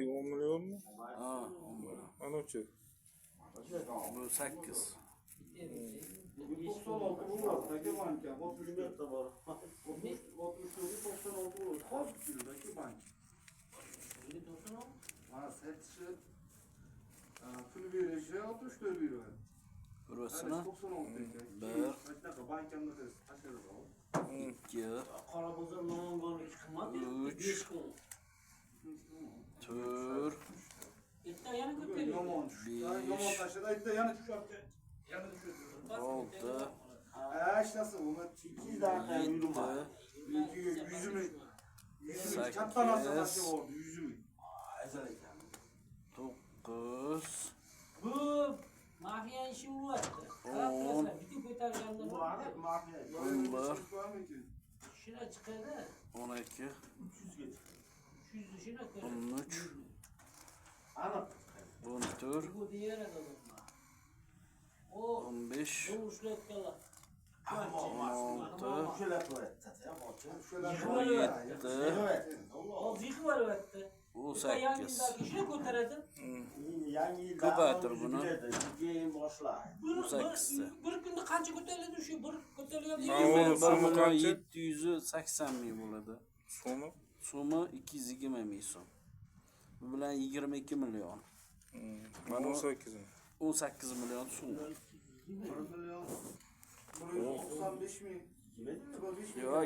10 milyon mu? Ha, 10 milyon. Anochi. Bu 8. 96 olur. Peki banka. 34 de var. 96 olur. Kaç yıldaki banka? Ha, satışı. Pul verişi 64 euro. Burasını 96 bir. Hatta bankamda aşırı var. 2, Qarabozor nomon qimmat 3, 4, Erta yana ko'payadi. Yomon tushdi. Yomon tashida aytdi yana tushadi. Yana tushadi. 6, Ishtasi uni 2 7, yüzümü katta nasıl taşı oldu yüzümü. 9, Bu mafiya ishi bo'lyapti. Qarab turasizlar, bitta ko'targandan Bu adet mafya. 11, shina chiqadi. 12, 300 shina 13, Aniq. 14, Bu deyaradi o 15, bu ushlayotganlar. 16, Şöyle koyat. Şöyle 17, Hozir yig'ib olyapti. bu Yangi 8. yildagi shina ko'taradi. Yangi yilda Ko'paytir buni. keyin boshlar. Buni Bu sakkizta. bir kunda qancha ko'tariladi shu bir ko'tarilgan Ha, o'g'li 1 so'mi milyon qancha? 780 ming bo'ladi. So'mi? So'mi 220 ming so'm. Bu bilan 22 million. Mana 18 mi? 18 million so'm. 1 milyon. 95 bin. Yo,